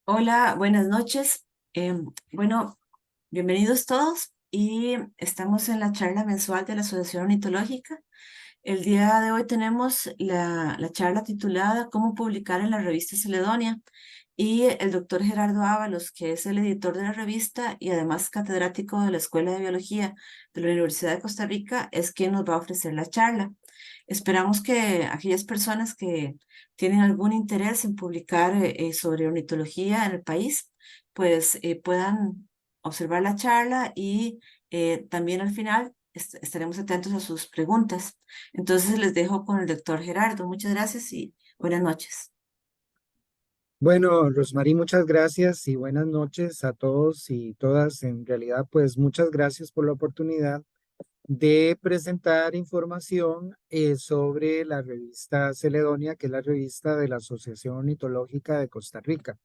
Hola, buenas noches. Bueno, bienvenidos todos y estamos en la charla mensual de la Asociación Ornitológica. El día de hoy tenemos la charla titulada ¿Cómo publicar en la revista Celedonia? Y el doctor Gerardo Ábalos, que es el editor de la revista y además catedrático de la Escuela de Biología de la Universidad de Costa Rica, es quien nos va a ofrecer la charla. Esperamos que aquellas personas que tienen algún interés en publicar sobre ornitología en el país, pues puedan observar la charla y también al final estaremos atentos a sus preguntas. Entonces les dejo con el doctor Gerardo. Muchas gracias y buenas noches. Bueno, Rosmarie, muchas gracias y buenas noches a todos y todas. En realidad, pues muchas gracias por la oportunidad de presentar información sobre la revista Celedonia, que es la revista de la Asociación Ornitológica de Costa Rica.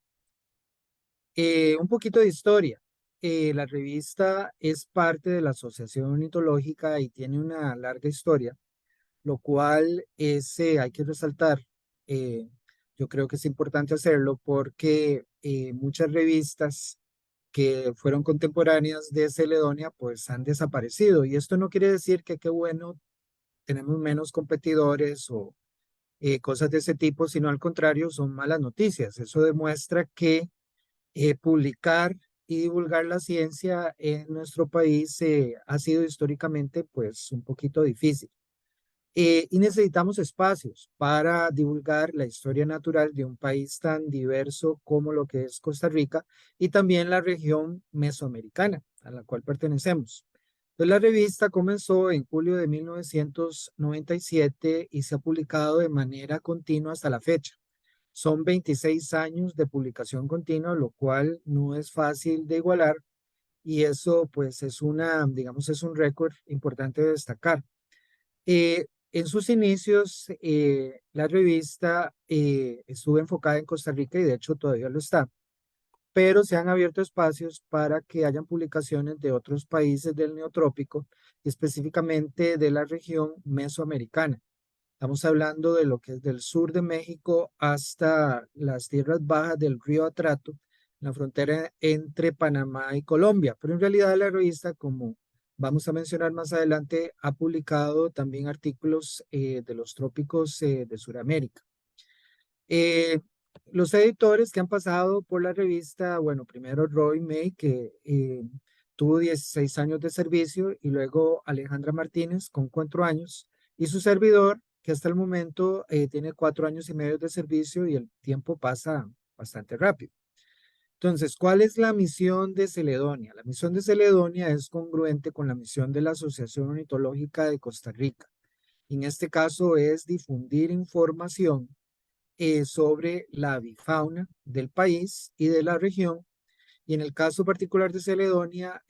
Un poquito de historia. La revista es parte de la Asociación Ornitológica y tiene una larga historia, lo cual hay que resaltar. eh, yo creo que es importante hacerlo porque muchas revistas que fueron contemporáneas de Celedonia pues han desaparecido y esto no quiere decir que qué bueno, tenemos menos competidores o cosas de ese tipo, sino al contrario, son malas noticias. Eso demuestra que publicar y divulgar la ciencia en nuestro país ha sido históricamente pues un poquito difícil. Y necesitamos espacios para divulgar la historia natural de un país tan diverso como lo que es Costa Rica y también la región mesoamericana a la cual pertenecemos. Entonces, la revista comenzó en julio de 1997 y se ha publicado de manera continua hasta la fecha. Son 26 años de publicación continua, lo cual no es fácil de igualar y eso pues es digamos, es un récord importante de destacar. En sus inicios, la revista estuvo enfocada en Costa Rica y de hecho todavía lo está, pero se han abierto espacios para que hayan publicaciones de otros países del neotrópico, específicamente de la región mesoamericana. Estamos hablando de lo que es del sur de México hasta las tierras bajas del río Atrato, la frontera entre Panamá y Colombia. Pero en realidad la revista, como vamos a mencionar más adelante, ha publicado también artículos de los trópicos de Sudamérica. Eh, los editores que han pasado por la revista, bueno, primero Roy May, que tuvo 16 años de servicio, y luego Alejandra Martínez con 4 años, y su servidor, que hasta el momento tiene 4 años y medio de servicio y el tiempo pasa bastante rápido. Entonces, ¿cuál es la misión de Celedonia? La misión de Celedonia es congruente con la misión de la Asociación Ornitológica de Costa Rica. En este caso es difundir información sobre la avifauna del país y de la región, y en el caso particular de Celedonia,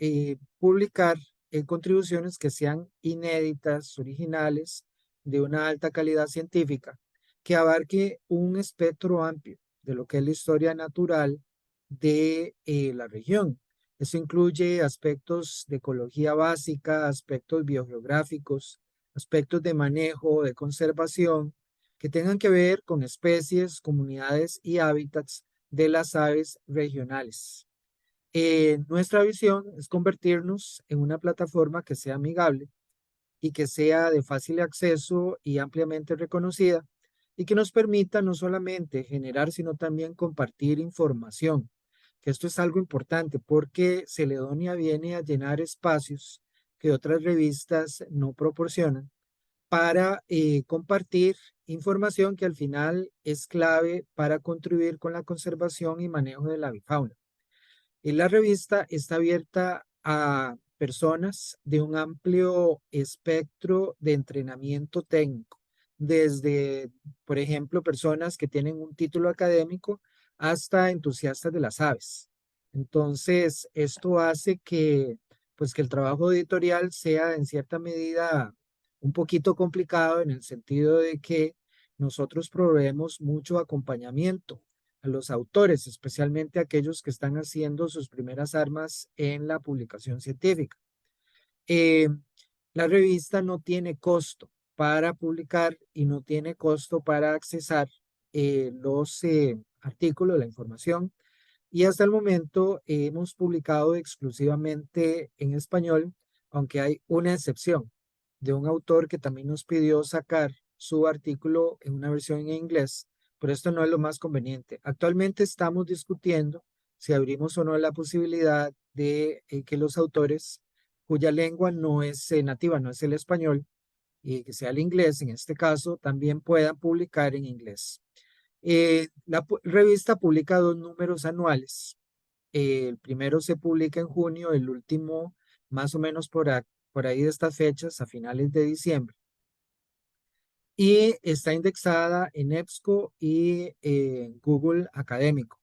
publicar contribuciones que sean inéditas, originales, de una alta calidad científica, que abarque un espectro amplio de lo que es la historia natural de la región. Eso incluye aspectos de ecología básica, aspectos biogeográficos, aspectos de manejo, de conservación, que tengan que ver con especies, comunidades y hábitats de las aves regionales. Nuestra visión es convertirnos en una plataforma que sea amigable y que sea de fácil acceso y ampliamente reconocida y que nos permita no solamente generar, sino también compartir información, que esto es algo importante porque Celedonia viene a llenar espacios que otras revistas no proporcionan para compartir información que al final es clave para contribuir con la conservación y manejo de la avifauna. Y la revista está abierta a personas de un amplio espectro de entrenamiento técnico, desde, por ejemplo, personas que tienen un título académico hasta entusiastas de las aves. Entonces, esto hace pues, que el trabajo editorial sea en cierta medida un poquito complicado en el sentido de que nosotros proveemos mucho acompañamiento a los autores, especialmente aquellos que están haciendo sus primeras armas en la publicación científica. Eh, la revista no tiene costo para publicar y no tiene costo para accesar los artículos, la información, y hasta el momento hemos publicado exclusivamente en español, aunque hay una excepción de un autor que también nos pidió sacar su artículo en una versión en inglés, pero esto no es lo más conveniente. Actualmente estamos discutiendo si abrimos o no la posibilidad de que los autores cuya lengua no es nativa, no es el español, y que sea el inglés en este caso, también puedan publicar en inglés. La revista publica 2 números anuales. El primero se publica en junio, el último más o menos por ahí de estas fechas, a finales de diciembre. Y está indexada en EBSCO y Google Académico.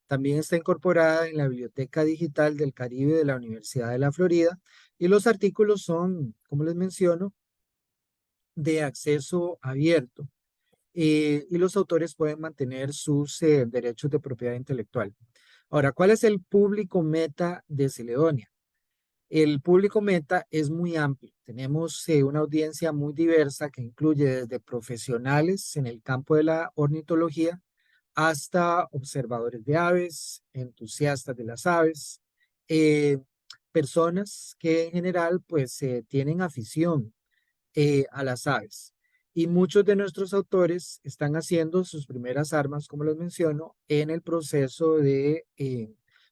También está incorporada en la Biblioteca Digital del Caribe de la Universidad de la Florida. Y los artículos son, como les menciono, de acceso abierto. Y los autores pueden mantener sus derechos de propiedad intelectual. Ahora, ¿cuál es el público meta de Celedonia? El público meta es muy amplio. Tenemos una audiencia muy diversa que incluye desde profesionales en el campo de la ornitología hasta observadores de aves, entusiastas de las aves, eh, personas que en general pues tienen afición a las aves. Y muchos de nuestros autores están haciendo sus primeras armas, como les menciono, en el proceso de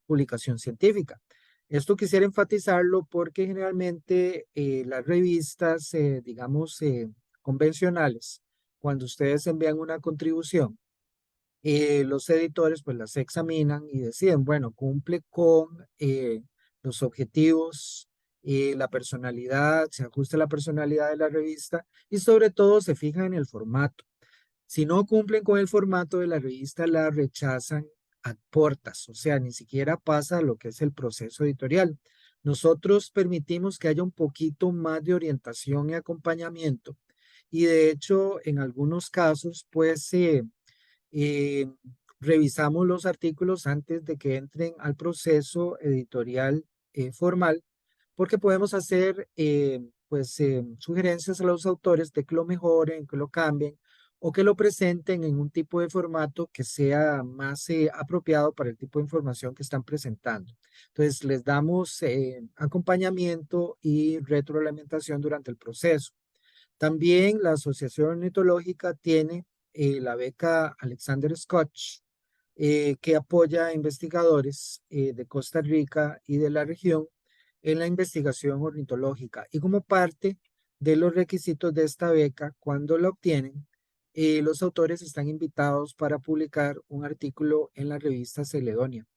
publicación científica. Esto quisiera enfatizarlo porque generalmente las revistas, digamos, convencionales, cuando ustedes envían una contribución, los editores pues las examinan y deciden, bueno, cumple con los objetivos, la personalidad, se ajusta a la personalidad de la revista y sobre todo se fijan en el formato. Si no cumplen con el formato de la revista, la rechazan a portas, o sea, ni siquiera pasa lo que es el proceso editorial. Nosotros permitimos que haya un poquito más de orientación y acompañamiento y de hecho en algunos casos pues eh, revisamos los artículos antes de que entren al proceso editorial formal, porque podemos hacer pues sugerencias a los autores de que lo mejoren, que lo cambien o que lo presenten en un tipo de formato que sea más apropiado para el tipo de información que están presentando. Entonces, les damos acompañamiento y retroalimentación durante el proceso. También la Asociación Ornitológica tiene la beca Alexander Scotch, que apoya a investigadores de Costa Rica y de la región en la investigación ornitológica. Y como parte de los requisitos de esta beca, cuando la obtienen, los autores están invitados para publicar un artículo en la revista Celedonia.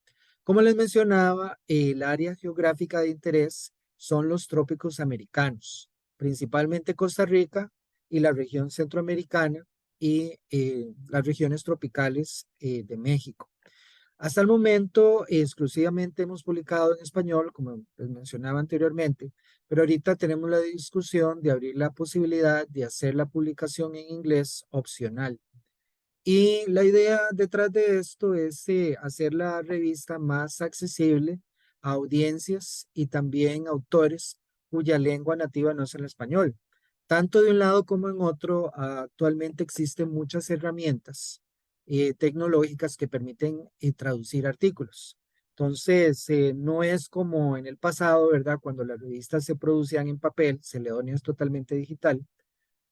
Como les mencionaba, el área geográfica de interés son los trópicos americanos, principalmente Costa Rica y la región centroamericana y las regiones tropicales de México. Hasta el momento, exclusivamente hemos publicado en español, como les mencionaba anteriormente, pero ahorita tenemos la discusión de abrir la posibilidad de hacer la publicación en inglés opcional. Y la idea detrás de esto es hacer la revista más accesible a audiencias y también autores cuya lengua nativa no es el español. Tanto de un lado como en otro, actualmente existen muchas herramientas tecnológicas que permiten traducir artículos. Entonces, no es como en el pasado, ¿verdad? Cuando las revistas se producían en papel, Celedonia es totalmente digital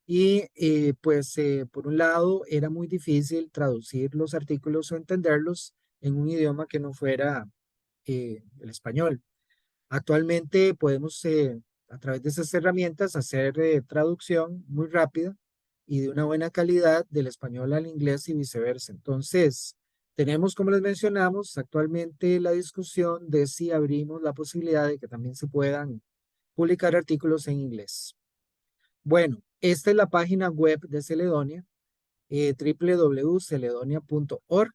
y pues por un lado era muy difícil traducir los artículos o entenderlos en un idioma que no fuera el español. Actualmente podemos a través de esas herramientas hacer traducción muy rápida y de una buena calidad del español al inglés y viceversa. Entonces, tenemos, como les mencionamos, actualmente la discusión de si abrimos la posibilidad de que también se puedan publicar artículos en inglés. Bueno, esta es la página web de Celedonia, www.celedonia.org.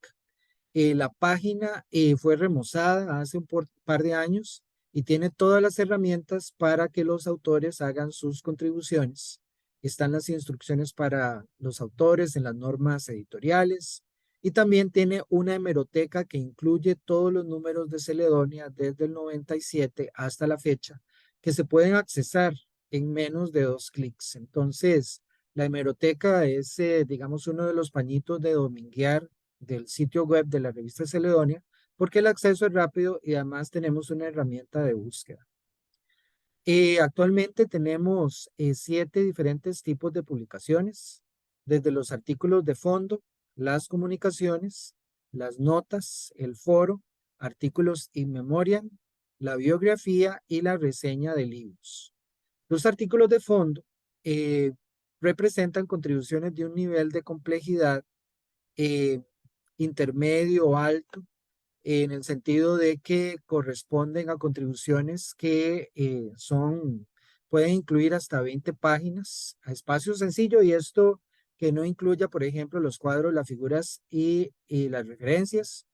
La página fue remozada hace un par de años y tiene todas las herramientas para que los autores hagan sus contribuciones. Están las instrucciones para los autores en las normas editoriales y también tiene una hemeroteca que incluye todos los números de Celedonia desde el 97 hasta la fecha que se pueden accesar en menos de 2 clics. Entonces, la hemeroteca es, digamos, uno de los pañitos de dominguear del sitio web de la revista Celedonia porque el acceso es rápido y además tenemos una herramienta de búsqueda. Actualmente tenemos 7 diferentes tipos de publicaciones, desde los artículos de fondo, las comunicaciones, las notas, el foro, artículos in memoriam, la biografía y la reseña de libros. Los artículos de fondo eh, representan contribuciones de un nivel de complejidad eh, intermedio o alto, en el sentido de que corresponden a contribuciones que pueden incluir hasta 20 páginas a espacio sencillo, y esto que no incluya, por ejemplo, los cuadros, las figuras y las referencias.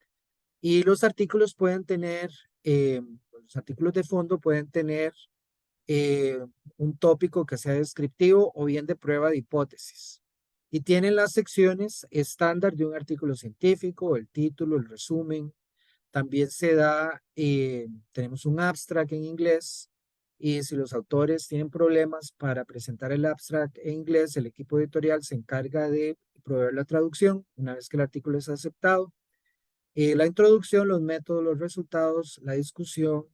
Y los artículos pueden tener, los artículos de fondo pueden tener eh, un tópico que sea descriptivo o bien de prueba de hipótesis. Y tienen las secciones estándar de un artículo científico, el título, el resumen. También se da, tenemos un abstract en inglés, y si los autores tienen problemas para presentar el abstract en inglés, el equipo editorial se encarga de proveer la traducción una vez que el artículo es aceptado. La introducción, los métodos, los resultados, la discusión,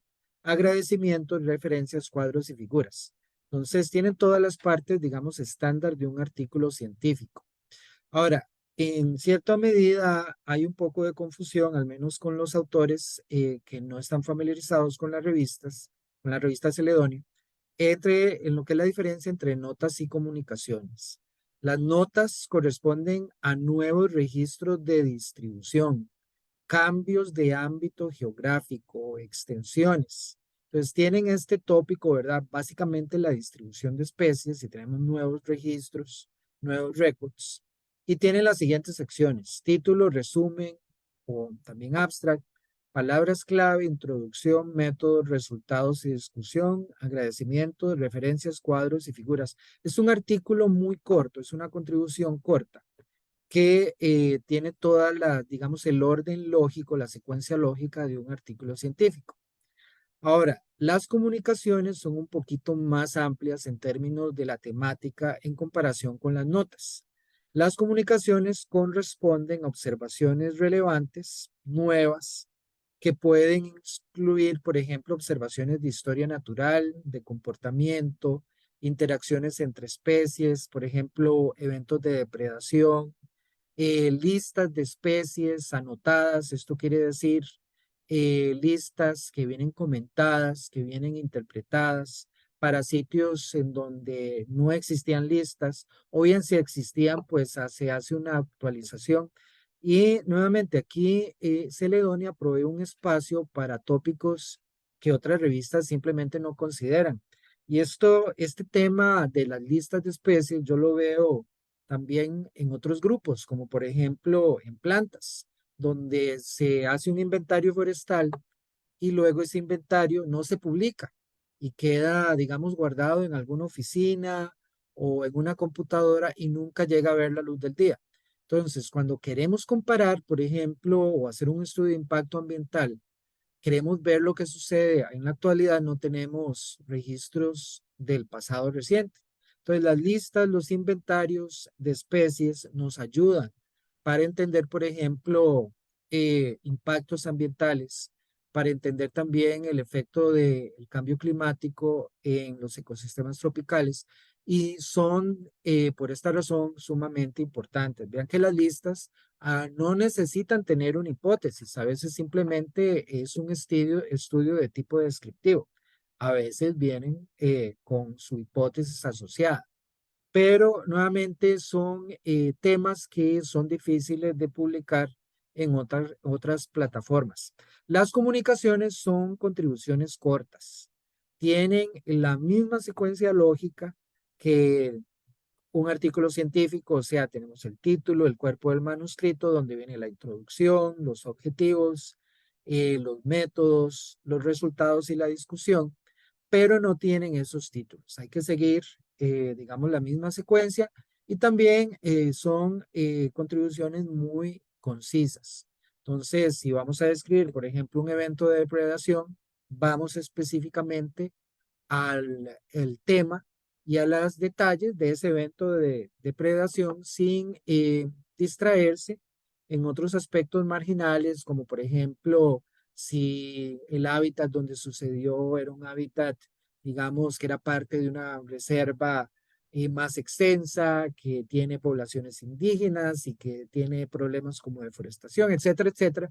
agradecimientos, referencias, cuadros y figuras. Entonces, tienen todas las partes, digamos, estándar de un artículo científico. Ahora, en cierta medida hay un poco de confusión, al menos con los autores que no están familiarizados con la revista Celedonio, en lo que es la diferencia entre notas y comunicaciones. Las notas corresponden a nuevos registros de distribución, cambios de ámbito geográfico, extensiones. Entonces tienen este tópico, ¿verdad? Básicamente la distribución de especies, y tenemos nuevos registros, nuevos records, y tienen las siguientes secciones: título, resumen o también abstract, palabras clave, introducción, métodos, resultados y discusión, agradecimientos, referencias, cuadros y figuras. Es un artículo muy corto, es una contribución corta que tiene toda la, digamos, el orden lógico, la secuencia lógica de un artículo científico. Ahora, las comunicaciones son un poquito más amplias en términos de la temática en comparación con las notas. Las comunicaciones corresponden a observaciones relevantes, nuevas, que pueden incluir, por ejemplo, observaciones de historia natural, de comportamiento, interacciones entre especies, por ejemplo, eventos de depredación, listas de especies anotadas. Esto quiere decir listas que vienen comentadas, que vienen interpretadas para sitios en donde no existían listas, o bien si existían, pues se hace una actualización. Y nuevamente aquí Celedonia provee un espacio para tópicos que otras revistas simplemente no consideran. Y este tema de las listas de especies, yo lo veo también en otros grupos, como por ejemplo en plantas, donde se hace un inventario forestal y luego ese inventario no se publica y queda, digamos, guardado en alguna oficina o en una computadora y nunca llega a ver la luz del día. Entonces, cuando queremos comparar, por ejemplo, o hacer un estudio de impacto ambiental, queremos ver lo que sucede en la actualidad, no tenemos registros del pasado reciente. Entonces, las listas, los inventarios de especies nos ayudan para entender, por ejemplo, impactos ambientales, para entender también el efecto del cambio climático en los ecosistemas tropicales, y son, por esta razón, sumamente importantes. Vean que las listas no necesitan tener una hipótesis, a veces simplemente es un estudio de tipo descriptivo, a veces vienen con su hipótesis asociada, pero nuevamente son temas que son difíciles de publicar en otras plataformas. Las comunicaciones son contribuciones cortas, tienen la misma secuencia lógica que un artículo científico. O sea, tenemos el título, el cuerpo del manuscrito, donde viene la introducción, los objetivos, los métodos, los resultados y la discusión, pero no tienen esos títulos. Hay que seguir, digamos, la misma secuencia, y también son contribuciones muy concisas. Entonces, si vamos a describir, por ejemplo, un evento de depredación, vamos específicamente al el tema y a los detalles de ese evento de depredación sin distraerse en otros aspectos marginales, como por ejemplo, si el hábitat donde sucedió era un hábitat, digamos, que era parte de una reserva más extensa, que tiene poblaciones indígenas y que tiene problemas como deforestación, etcétera, etcétera.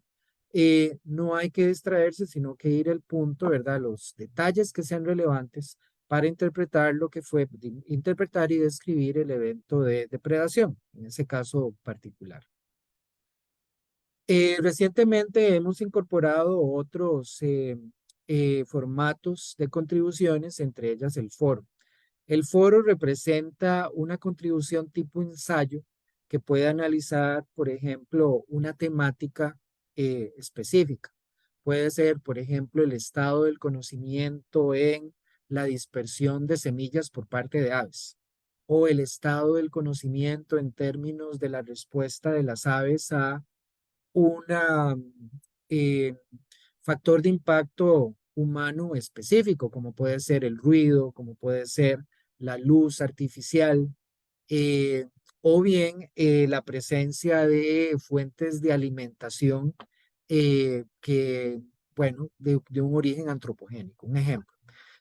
No hay que distraerse, sino que ir al punto, ¿verdad? Los detalles que sean relevantes para interpretar lo que fue, interpretar y describir el evento de depredación, en ese caso particular. Recientemente hemos incorporado otros formatos de contribuciones, entre ellas el foro. El foro representa una contribución tipo ensayo que puede analizar, por ejemplo, una temática específica. Puede ser, por ejemplo, el estado del conocimiento en la dispersión de semillas por parte de aves, o el estado del conocimiento en términos de la respuesta de las aves a una eh, factor de impacto humano específico, como puede ser el ruido, como puede ser la luz artificial, eh, o bien la presencia de fuentes de alimentación que, bueno, de un origen antropogénico. Un ejemplo.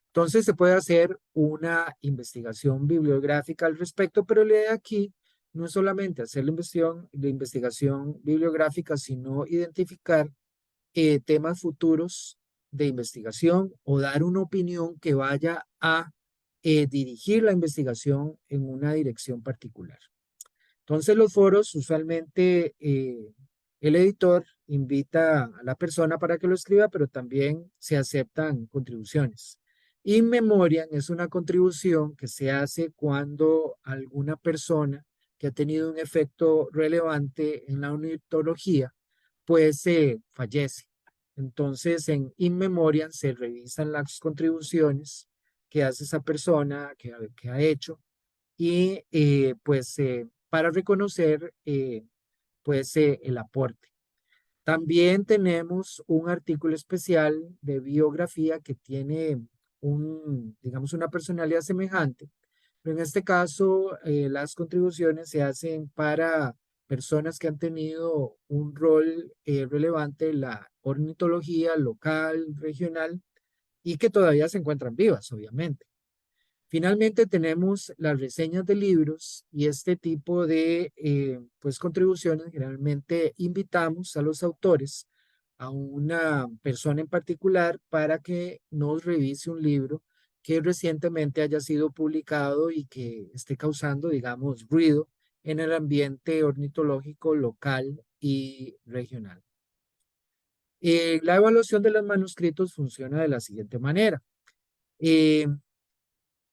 Entonces se puede hacer una investigación bibliográfica al respecto, pero la idea aquí no es solamente hacer la investigación bibliográfica, sino identificar temas futuros de investigación o dar una opinión que vaya a dirigir la investigación en una dirección particular. Entonces los foros usualmente el editor invita a la persona para que lo escriba, pero también se aceptan contribuciones. In memoriam es una contribución que se hace cuando alguna persona que ha tenido un efecto relevante en la ornitología, pues fallece. Entonces en in memoriam se revisan las contribuciones que hace esa persona que ha hecho y pues para reconocer pues el aporte. También tenemos un artículo especial de biografía que tiene digamos, una personalidad semejante, pero en este caso las contribuciones se hacen para personas que han tenido un rol relevante en la ornitología local, regional y que todavía se encuentran vivas, obviamente. Finalmente tenemos las reseñas de libros y este tipo de pues contribuciones. Generalmente invitamos a los autores, a una persona en particular, para que nos revise un libro que recientemente haya sido publicado y que esté causando, digamos, ruido en el ambiente ornitológico local y regional. La evaluación de los manuscritos funciona de la siguiente manera. Eh,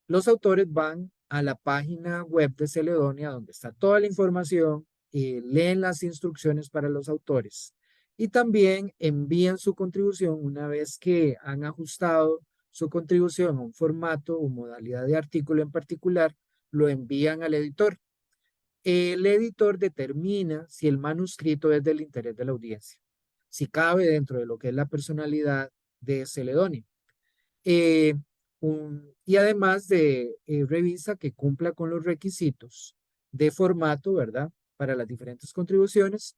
los autores van a la página web de Celedonia, donde está toda la información, leen las instrucciones para los autores y también envían su contribución una vez que han ajustado su contribución a un formato o modalidad de artículo en particular, lo envían al editor. El editor determina si el manuscrito es del interés de la audiencia, si cabe dentro de lo que es la personalidad de Celedonia. Eh, y además de revisa que cumpla con los requisitos de formato, ¿verdad? Para las diferentes contribuciones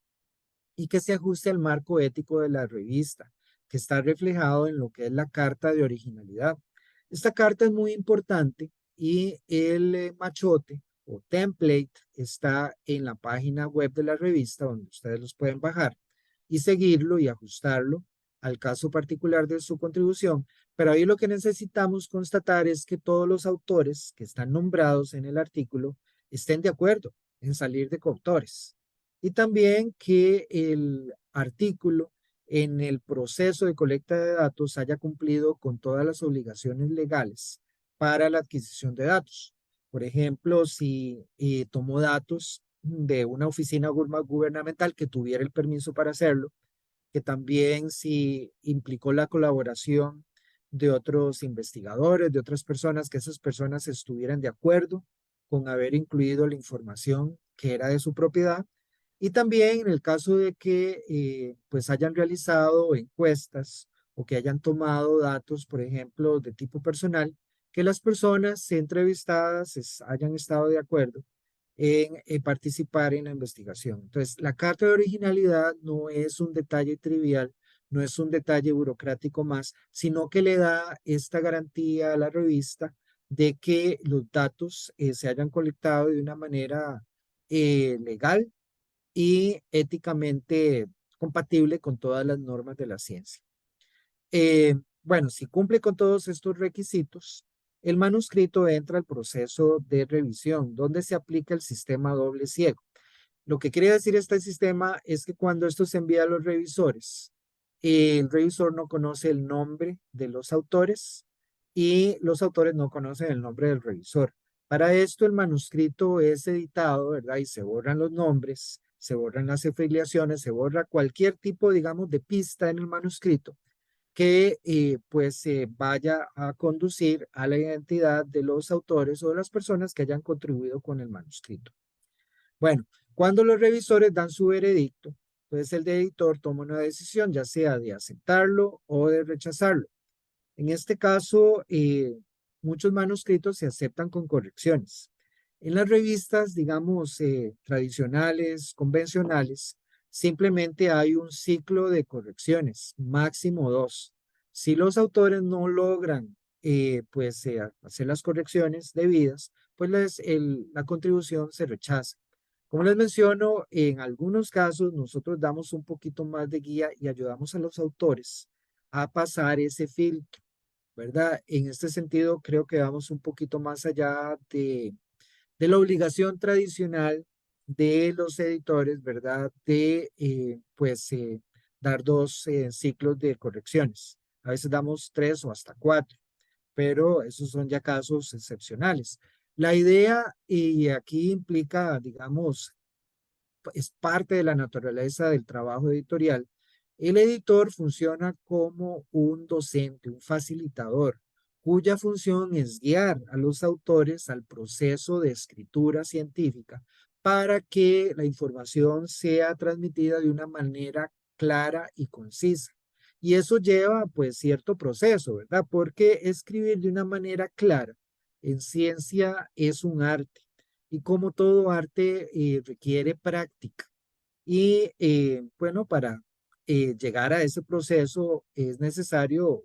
y que se ajuste al marco ético de la revista, que está reflejado en lo que es la carta de originalidad. Esta carta es muy importante y el machote o template está en la página web de la revista donde ustedes los pueden bajar y seguirlo y ajustarlo al caso particular de su contribución. Pero ahí lo que necesitamos constatar es que todos los autores que están nombrados en el artículo estén de acuerdo en salir de coautores y también que el artículo en el proceso de colecta de datos haya cumplido con todas las obligaciones legales para la adquisición de datos. Por ejemplo, si tomó datos de una oficina gubernamental que tuviera el permiso para hacerlo, que también si implicó la colaboración de otros investigadores, de otras personas, que esas personas estuvieran de acuerdo con haber incluido la información que era de su propiedad. Y también en el caso de que pues hayan realizado encuestas o que hayan tomado datos, por ejemplo, de tipo personal, que las personas entrevistadas hayan estado de acuerdo en participar en la investigación. Entonces, la carta de originalidad no es un detalle trivial, no es un detalle burocrático más, sino que le da esta garantía a la revista de que los datos se hayan colectado de una manera legal y éticamente compatible con todas las normas de la ciencia. Bueno, si cumple con todos estos requisitos, el manuscrito entra al proceso de revisión, donde se aplica el sistema doble ciego. Lo que quiere decir este sistema es que cuando esto se envía a los revisores, el revisor no conoce el nombre de los autores y los autores no conocen el nombre del revisor. Para esto el manuscrito es editado, ¿verdad? Y se borran los nombres, se borran las afiliaciones, se borra cualquier tipo, digamos, de pista en el manuscrito que pues vaya a conducir a la identidad de los autores o de las personas que hayan contribuido con el manuscrito. Bueno, cuando los revisores dan su veredicto, pues el editor toma una decisión, ya sea de aceptarlo o de rechazarlo. En este caso, muchos manuscritos se aceptan con correcciones. En las revistas, digamos, tradicionales, convencionales, simplemente hay un ciclo de correcciones, máximo dos. Si los autores no logran, pues, hacer las correcciones debidas, pues la contribución se rechaza. Como les menciono, en algunos casos nosotros damos un poquito más de guía y ayudamos a los autores a pasar ese filtro, ¿verdad? En este sentido, creo que vamos un poquito más allá de la obligación tradicional de los editores, ¿verdad? De, pues, dar dos ciclos de correcciones. A veces damos tres o hasta cuatro, pero esos son ya casos excepcionales. La idea, y aquí implica, digamos, es parte de la naturaleza del trabajo editorial. El editor funciona como un docente, un facilitador, cuya función es guiar a los autores al proceso de escritura científica para que la información sea transmitida de una manera clara y concisa. Y eso lleva pues cierto proceso, ¿verdad? Porque escribir de una manera clara en ciencia es un arte y como todo arte requiere práctica. Y bueno, para llegar a ese proceso es necesario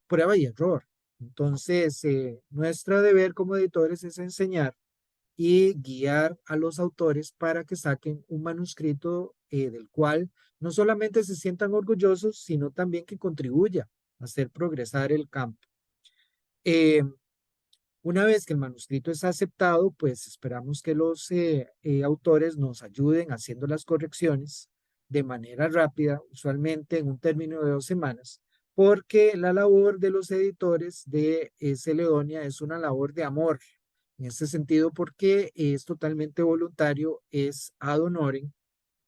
prueba y error. Entonces, nuestro deber como editores es enseñar y guiar a los autores para que saquen un manuscrito del cual no solamente se sientan orgullosos, sino también que contribuya a hacer progresar el campo. Eh, una vez que el manuscrito es aceptado, pues esperamos que los autores nos ayuden haciendo las correcciones de manera rápida, usualmente en un término de 2 semanas, porque la labor de los editores de Celedonia es una labor de amor, en este sentido porque es totalmente voluntario, es ad honorem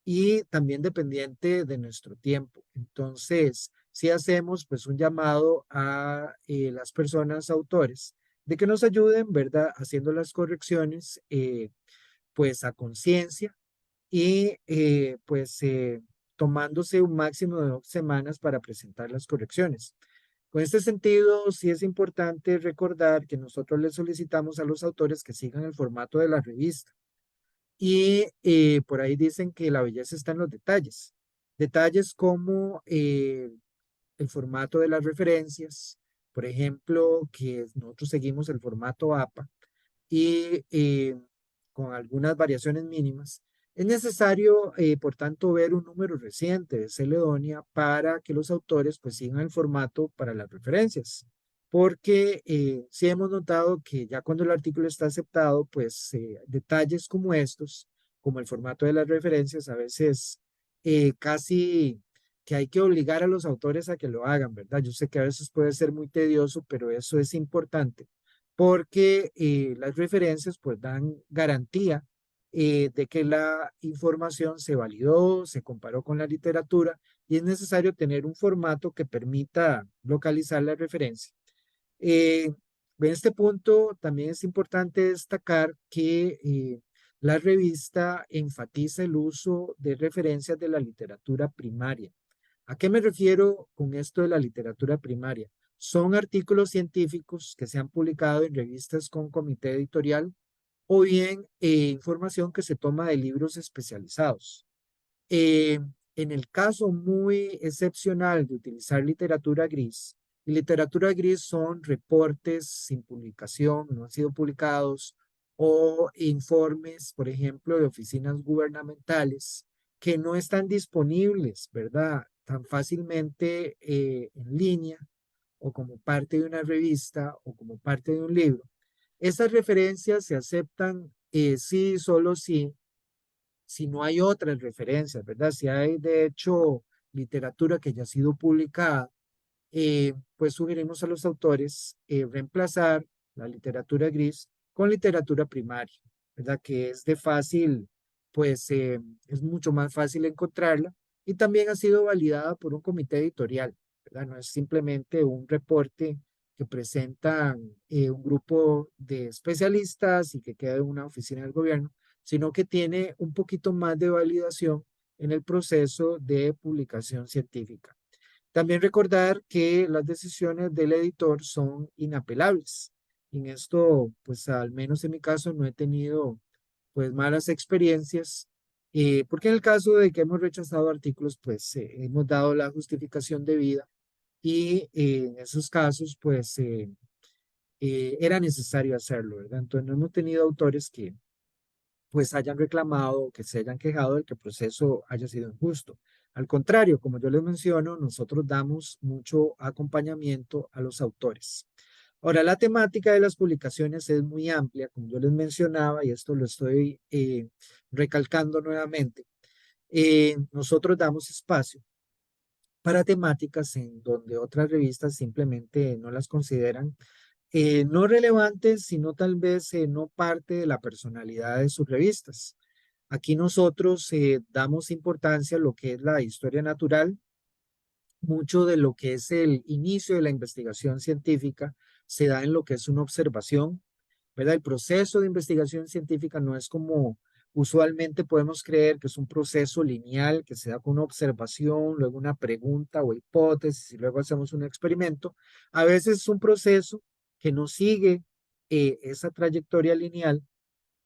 y también dependiente de nuestro tiempo. Entonces, si hacemos pues un llamado a las personas autores de que nos ayuden, ¿verdad? Haciendo las correcciones pues a conciencia y pues tomándose un máximo de 2 semanas para presentar las correcciones. Con este sentido, sí es importante recordar que nosotros les solicitamos a los autores que sigan el formato de la revista. Y por ahí dicen que la belleza está en los detalles. Detalles como el formato de las referencias, por ejemplo, que nosotros seguimos el formato APA y con algunas variaciones mínimas. Es necesario, por tanto, ver un número reciente de Celedonia para que los autores pues sigan el formato para las referencias, porque sí hemos notado que ya cuando el artículo está aceptado, pues detalles como estos, como el formato de las referencias, a veces casi que hay que obligar a los autores a que lo hagan, ¿verdad? Yo sé que a veces puede ser muy tedioso, pero eso es importante porque las referencias pues dan garantía de que la información se validó, se comparó con la literatura y es necesario tener un formato que permita localizar la referencia. Eh, en este punto también es importante destacar que la revista enfatiza el uso de referencias de la literatura primaria. ¿A qué me refiero con esto de la literatura primaria? Son artículos científicos que se han publicado en revistas con comité editorial o bien información que se toma de libros especializados. Eh, en el caso muy excepcional de utilizar literatura gris, y literatura gris son reportes sin publicación, no han sido publicados, o informes, por ejemplo, de oficinas gubernamentales que no están disponibles, ¿verdad? Tan fácilmente en línea o como parte de una revista o como parte de un libro. Estas referencias se aceptan sí, solo si no hay otras referencias, ¿verdad? Si hay de hecho literatura que ya ha sido publicada, pues sugerimos a los autores reemplazar la literatura gris con literatura primaria, ¿verdad? Que es de fácil, pues es mucho más fácil encontrarla y también ha sido validada por un comité editorial, ¿verdad? No es simplemente un reporte que presenta un grupo de especialistas y que queda en una oficina del gobierno, sino que tiene un poquito más de validación en el proceso de publicación científica. También recordar que las decisiones del editor son inapelables. En esto, pues al menos en mi caso, no he tenido pues malas experiencias, porque en el caso de que hemos rechazado artículos, pues hemos dado la justificación debida y en esos casos, pues era necesario hacerlo, ¿verdad? Entonces no hemos tenido autores que pues hayan reclamado, que se hayan quejado de que el proceso haya sido injusto. Al contrario, como yo les menciono, nosotros damos mucho acompañamiento a los autores. Ahora, la temática de las publicaciones es muy amplia, como yo les mencionaba, y esto lo estoy recalcando nuevamente. Nosotros damos espacio para temáticas en donde otras revistas simplemente no las consideran no relevantes, sino tal vez no parte de la personalidad de sus revistas. Aquí nosotros damos importancia a lo que es la historia natural, mucho de lo que es el inicio de la investigación científica se da en lo que es una observación, ¿verdad? El proceso de investigación científica no es como usualmente podemos creer que es un proceso lineal que se da con una observación, luego una pregunta o hipótesis y luego hacemos un experimento. A veces es un proceso que no sigue esa trayectoria lineal,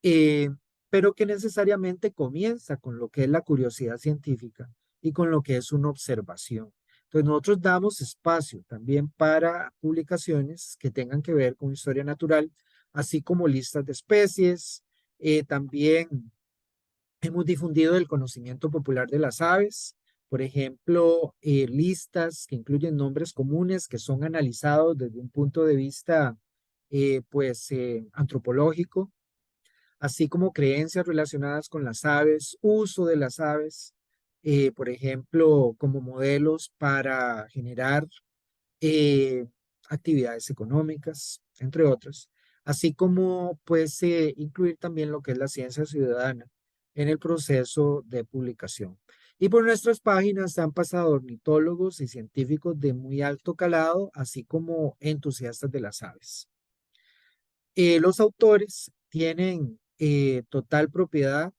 eh, pero que necesariamente comienza con lo que es la curiosidad científica y con lo que es una observación. Entonces nosotros damos espacio también para publicaciones que tengan que ver con historia natural, así como listas de especies. También hemos difundido el conocimiento popular de las aves, por ejemplo, listas que incluyen nombres comunes que son analizados desde un punto de vista, antropológico, así como creencias relacionadas con las aves, uso de las aves, por ejemplo, como modelos para generar eh, actividades económicas, entre otras, así como pues incluir también lo que es la ciencia ciudadana en el proceso de publicación. Y por nuestras páginas han pasado ornitólogos y científicos de muy alto calado, así como entusiastas de las aves. Los autores tienen total propiedad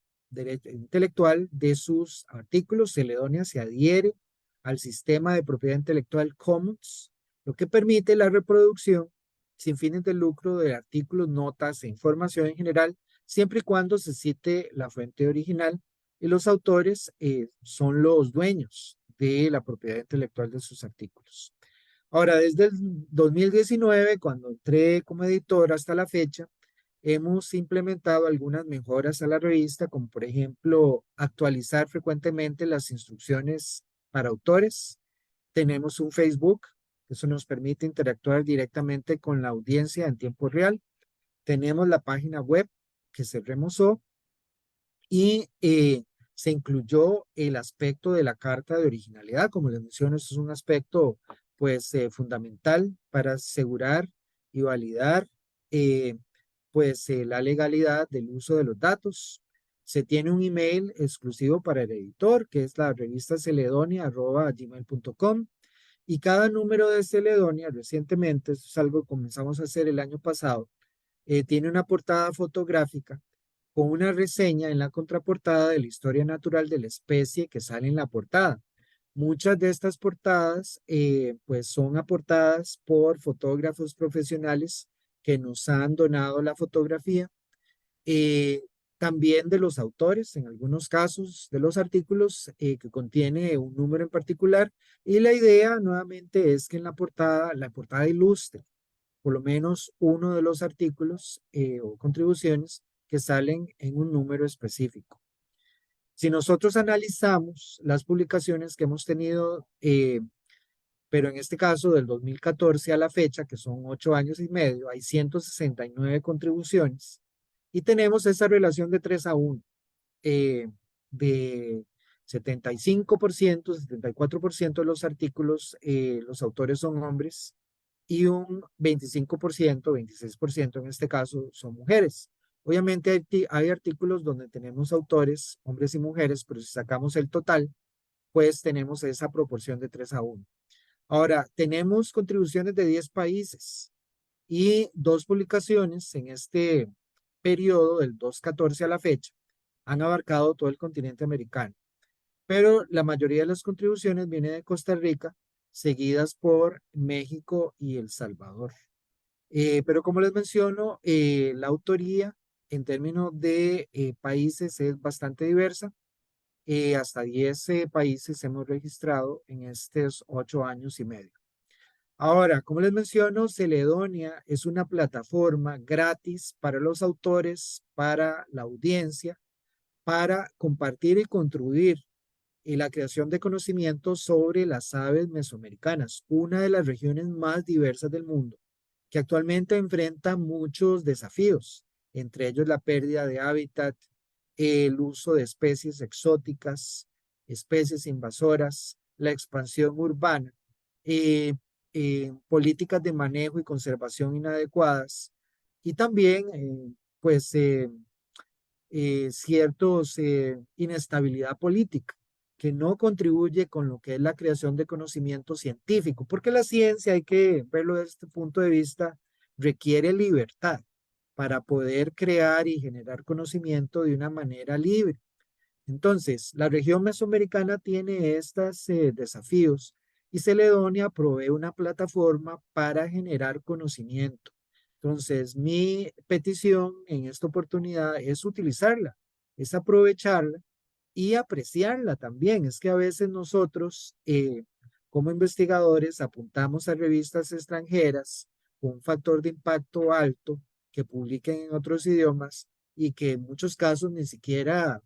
intelectual de sus artículos. Celedonia se adhiere al sistema de propiedad intelectual Commons, lo que permite la reproducción sin fines de lucro de artículos, notas e información en general, siempre y cuando se cite la fuente original y los autores son los dueños de la propiedad intelectual de sus artículos. Ahora, desde el 2019, cuando entré como editor hasta la fecha, hemos implementado algunas mejoras a la revista, como por ejemplo actualizar frecuentemente las instrucciones para autores. Tenemos un Facebook, eso nos permite interactuar directamente con la audiencia en tiempo real. Tenemos la página web que se remozó y se incluyó el aspecto de la carta de originalidad. Como les menciono, eso es un aspecto pues fundamental para asegurar y validar eh, la legalidad del uso de los datos. Se tiene un email exclusivo para el editor, que es la revista celedonia@gmail.com. Y cada número de Celedonia, recientemente, esto es algo que comenzamos a hacer el año pasado, tiene una portada fotográfica con una reseña en la contraportada de la historia natural de la especie que sale en la portada. Muchas de estas portadas pues son aportadas por fotógrafos profesionales que nos han donado la fotografía Eh, También de los autores, en algunos casos de los artículos que contiene un número en particular. Y la idea nuevamente es que en la portada ilustre por lo menos uno de los artículos o contribuciones que salen en un número específico. Si nosotros analizamos las publicaciones que hemos tenido, pero en este caso del 2014 a la fecha, que son 8 años y medio, hay 169 contribuciones y tenemos esa relación de 3 a 1, de 75%, 74% de los artículos, los autores son hombres y un 25%, 26% en este caso, son mujeres. Obviamente hay artículos donde tenemos autores, hombres y mujeres, pero si sacamos el total, pues tenemos esa proporción de 3 a 1. Ahora, tenemos contribuciones de 10 países y dos publicaciones en este periodo del 2014 a la fecha han abarcado todo el continente americano, pero la mayoría de las contribuciones vienen de Costa Rica, seguidas por México y El Salvador. Pero como les menciono, la autoría en términos de países es bastante diversa. Hasta 10 países hemos registrado en estos 8 años y medio. Ahora, como les menciono, Celedonia es una plataforma gratis para los autores, para la audiencia, para compartir y contribuir en la creación de conocimientos sobre las aves mesoamericanas, una de las regiones más diversas del mundo, que actualmente enfrenta muchos desafíos, entre ellos la pérdida de hábitat, el uso de especies exóticas, especies invasoras, la expansión urbana, eh, políticas de manejo y conservación inadecuadas y también, pues, ciertos inestabilidad política que no contribuye con lo que es la creación de conocimiento científico, porque la ciencia, hay que verlo desde este punto de vista, requiere libertad para poder crear y generar conocimiento de una manera libre. Entonces, la región mesoamericana tiene estos desafíos y Celedonia provee una plataforma para generar conocimiento. Entonces, mi petición en esta oportunidad es utilizarla, es aprovecharla y apreciarla también. Es que a veces nosotros, como investigadores, apuntamos a revistas extranjeras con un factor de impacto alto que publiquen en otros idiomas y que en muchos casos ni siquiera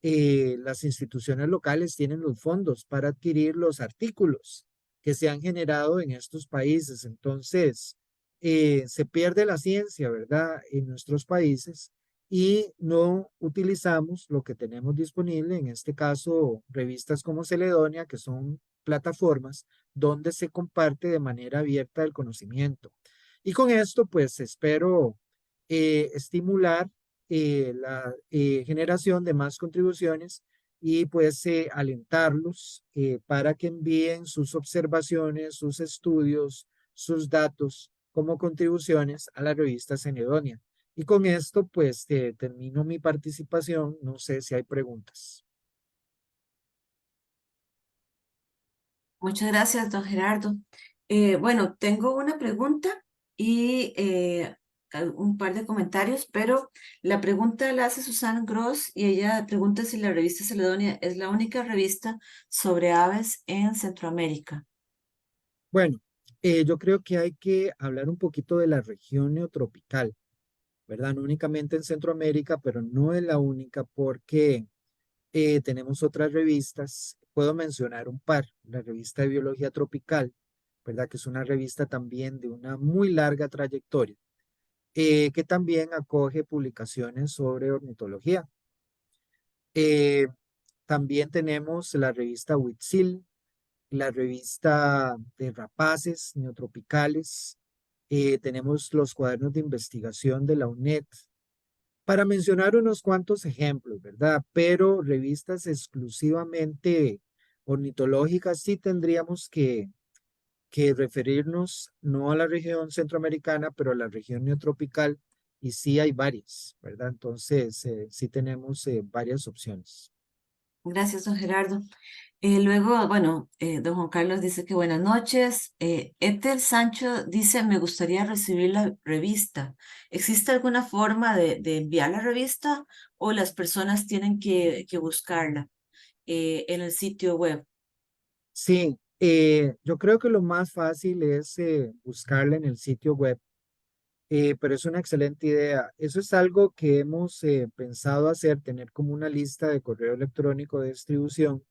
las instituciones locales tienen los fondos para adquirir los artículos que se han generado en estos países. Entonces, se pierde la ciencia, ¿verdad? En nuestros países y no utilizamos lo que tenemos disponible, en este caso, revistas como Celedonia, que son plataformas donde se comparte de manera abierta el conocimiento. Y con esto, pues, espero estimular la generación de más contribuciones y pues alentarlos para que envíen sus observaciones, sus estudios, sus datos como contribuciones a la revista Cenedonia. Y con esto pues termino mi participación. No sé si hay preguntas. Muchas gracias, don Gerardo. Bueno, tengo una pregunta y un par de comentarios, pero la pregunta la hace Susan Gross y ella pregunta si la revista Caledonia es la única revista sobre aves en Centroamérica. Bueno, yo creo que hay que hablar un poquito de la región neotropical, ¿verdad? No únicamente en Centroamérica, pero no es la única porque tenemos otras revistas. Puedo mencionar un par. La revista de Biología Tropical, ¿verdad? Que es una revista también de una muy larga trayectoria, que también acoge publicaciones sobre ornitología. Eh, También tenemos la revista Huitzil, la revista de rapaces neotropicales. Tenemos los cuadernos de investigación de la UNED, para mencionar unos cuantos ejemplos, ¿verdad? Pero revistas exclusivamente ornitológicas sí tendríamos que referirnos no a la región centroamericana, pero a la región neotropical, y sí hay varias, ¿verdad? Entonces, sí tenemos varias opciones. Gracias, don Gerardo. Luego, bueno, don Juan Carlos dice que buenas noches. Ethel Sancho dice, me gustaría recibir la revista. ¿Existe alguna forma de enviar la revista o las personas tienen que buscarla en el sitio web? Sí, yo creo que lo más fácil es buscarla en el sitio web, pero es una excelente idea. Eso es algo que hemos pensado hacer, tener como una lista de correo electrónico de distribución.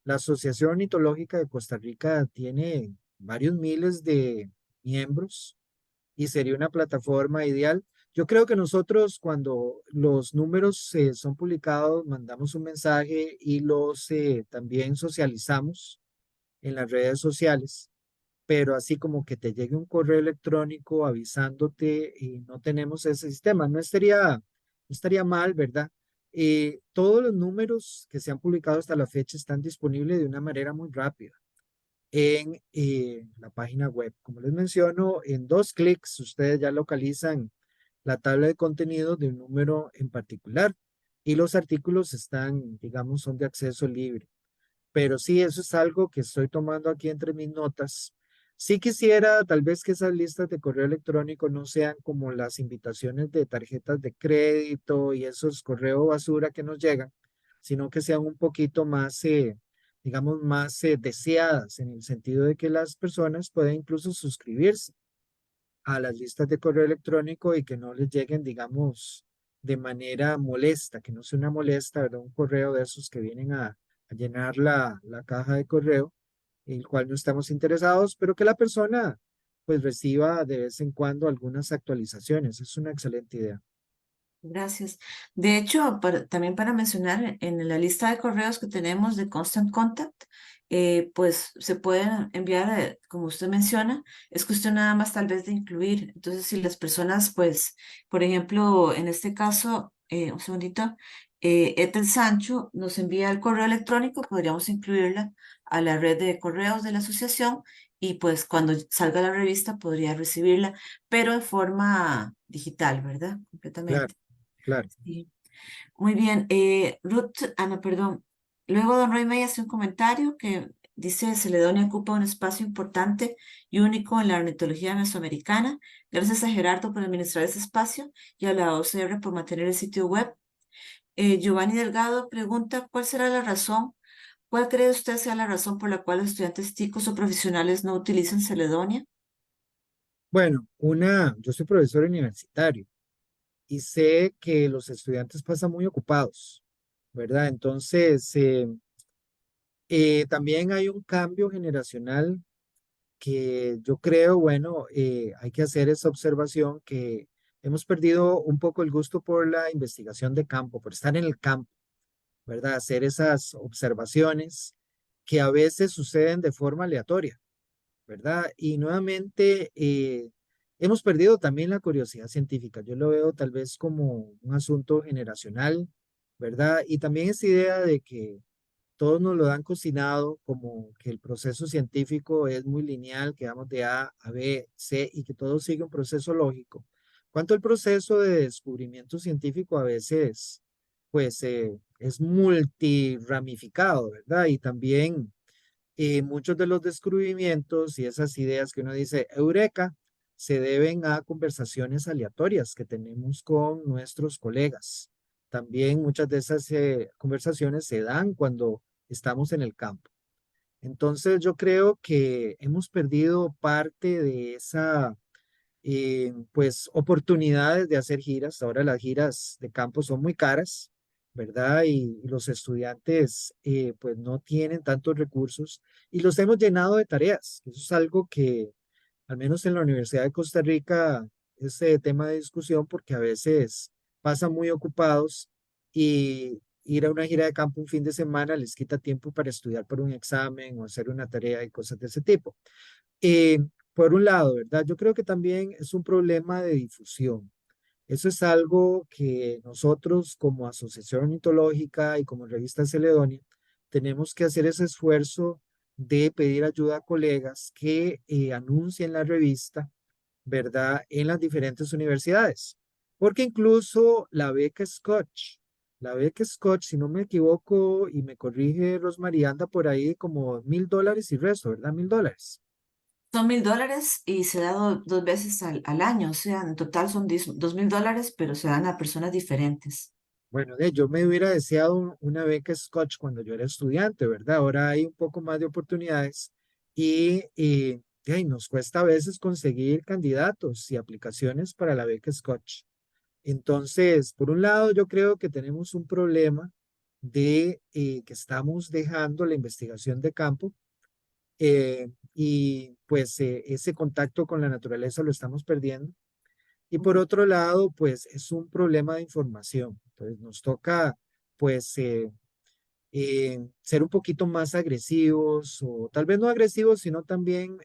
La Asociación Ornitológica de Costa Rica tiene varios miles de miembros y sería una plataforma ideal. Yo creo que nosotros cuando los números son publicados, mandamos un mensaje y los también socializamos en las redes sociales, pero así como que te llegue un correo electrónico avisándote y no tenemos ese sistema, no estaría mal, ¿verdad? Todos los números que se han publicado hasta la fecha están disponibles de una manera muy rápida en la página web. Como les menciono, en 2 clics ustedes ya localizan la tabla de contenido de un número en particular y los artículos están, digamos, son de acceso libre. Pero sí, eso es algo que estoy tomando aquí entre mis notas. Sí quisiera tal vez que esas listas de correo electrónico no sean como las invitaciones de tarjetas de crédito y esos correo basura que nos llegan, sino que sean un poquito más, digamos, más deseadas en el sentido de que las personas pueden incluso suscribirse a las listas de correo electrónico y que no les lleguen, digamos, de manera molesta, que no sea una molesta, ¿verdad? Un correo de esos que vienen a llenar la caja de correo, el cual no estamos interesados, pero que la persona pues reciba de vez en cuando algunas actualizaciones. Es una excelente idea. Gracias. De hecho, también para mencionar, en la lista de correos que tenemos de Constant Contact, pues se pueden enviar, como usted menciona, es cuestión nada más tal vez de incluir. Entonces, si las personas, pues, por ejemplo, en este caso, un segundito, Ethel Sancho nos envía el correo electrónico, podríamos incluirla a la red de correos de la asociación y pues cuando salga la revista podría recibirla, pero en forma digital, ¿verdad? Claro, Completamente. claro. Sí. Muy bien. Ruth, no, perdón. Luego don Roy May hace un comentario que dice, Celedonia ocupa un espacio importante y único en la ornitología mesoamericana. Gracias a Gerardo por administrar ese espacio y a la OCR por mantener el sitio web. Giovanni Delgado pregunta, ¿cuál será la razón? ¿Cuál cree usted sea la razón por la cual los estudiantes ticos o profesionales no utilizan Celedonia? Bueno, yo soy profesor universitario y sé que los estudiantes pasan muy ocupados, ¿verdad? Entonces, también hay un cambio generacional que yo creo, bueno, hay que hacer esa observación que hemos perdido un poco el gusto por la investigación de campo, por estar en el campo, ¿verdad? Hacer esas observaciones que a veces suceden de forma aleatoria, ¿verdad? Y nuevamente, hemos perdido también la curiosidad científica. Yo lo veo tal vez como un asunto generacional, ¿verdad? Y también esa idea de que todos nos lo han cocinado como que el proceso científico es muy lineal, que vamos de A a B, C y que todo sigue un proceso lógico. Cuanto el proceso de descubrimiento científico a veces, pues, es multiramificado, ¿verdad? Y también muchos de los descubrimientos y esas ideas que uno dice, Eureka, se deben a conversaciones aleatorias que tenemos con nuestros colegas. También muchas de esas conversaciones se dan cuando estamos en el campo. Entonces yo creo que hemos perdido parte de esa, pues, oportunidades de hacer giras. Ahora las giras de campo son muy caras, ¿verdad? Y los estudiantes, pues, no tienen tantos recursos y los hemos llenado de tareas. Eso es algo que, al menos en la Universidad de Costa Rica, es tema de discusión porque a veces pasan muy ocupados y ir a una gira de campo un fin de semana les quita tiempo para estudiar para un examen o hacer una tarea y cosas de ese tipo. Eh, por un lado, ¿verdad? Yo creo que también es un problema de difusión. Eso es algo que nosotros como Asociación Ornitológica y como Revista Celedonia tenemos que hacer ese esfuerzo de pedir ayuda a colegas que anuncien la revista, ¿verdad? En las diferentes universidades. Porque incluso la beca Scotch La beca Scotch, si no me equivoco, y me corrige Rosmarie, anda por ahí como $1,000 y resto, ¿verdad? $1,000. Son $1.000 y se da dos veces al año, o sea, en total son $2.000, pero se dan a personas diferentes. Bueno, yo me hubiera deseado una beca Scotch cuando yo era estudiante, ¿verdad? Ahora hay un poco más de oportunidades y nos cuesta a veces conseguir candidatos y aplicaciones para la beca Scotch. Entonces, por un lado, yo creo que tenemos un problema de que estamos dejando la investigación de campo y pues ese contacto con la naturaleza lo estamos perdiendo. Y por otro lado, pues es un problema de información. Entonces nos toca pues ser un poquito más agresivos o tal vez no agresivos, sino también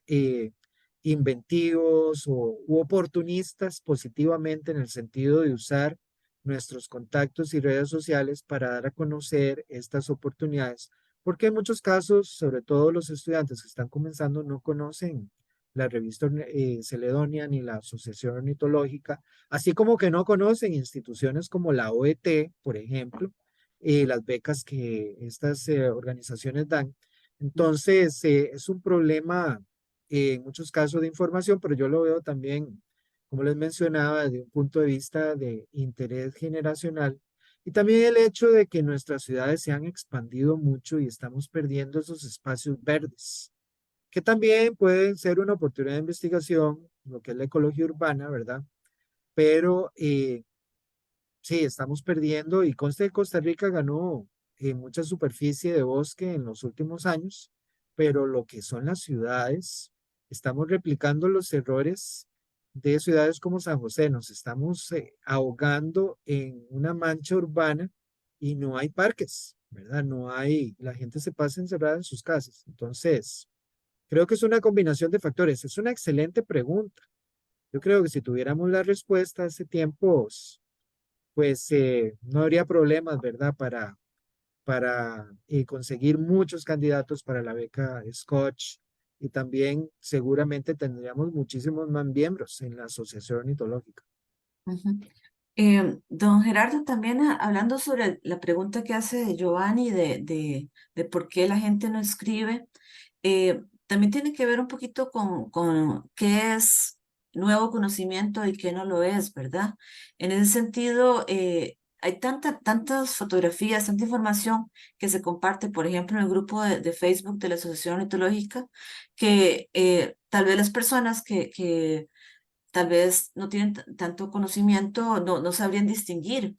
inventivos u oportunistas positivamente en el sentido de usar nuestros contactos y redes sociales para dar a conocer estas oportunidades, porque en muchos casos, sobre todo los estudiantes que están comenzando, no conocen la revista Celedonia ni la Asociación Ornitológica, así como que no conocen instituciones como la OET, por ejemplo, las becas que estas organizaciones dan. Entonces, es un problema en muchos casos de información, pero yo lo veo también, como les mencionaba, desde un punto de vista de interés generacional y también el hecho de que nuestras ciudades se han expandido mucho y estamos perdiendo esos espacios verdes, que también pueden ser una oportunidad de investigación, lo que es la ecología urbana, ¿verdad? Pero sí, estamos perdiendo y conste que Costa Rica ganó mucha superficie de bosque en los últimos años, pero lo que son las ciudades, estamos replicando los errores de ciudades como San José, nos estamos ahogando en una mancha urbana y no hay parques, ¿verdad? No hay, la gente se pasa encerrada en sus casas. Entonces, creo que es una combinación de factores. Es una excelente pregunta. Yo creo que si tuviéramos la respuesta hace tiempos pues no habría problemas, ¿verdad? Para conseguir muchos candidatos para la beca Scotch y también seguramente tendríamos muchísimos más miembros en la Asociación Ornitológica. Ujú. Don Gerardo, también hablando sobre la pregunta que hace Giovanni de por qué la gente no escribe, también tiene que ver un poquito con qué es nuevo conocimiento y qué no lo es, ¿verdad? En ese sentido, hay tantas fotografías, tanta información que se comparte, por ejemplo, en el grupo de Facebook de la Asociación Ornitológica, que tal vez las personas que tal vez no tienen tanto conocimiento, no sabrían distinguir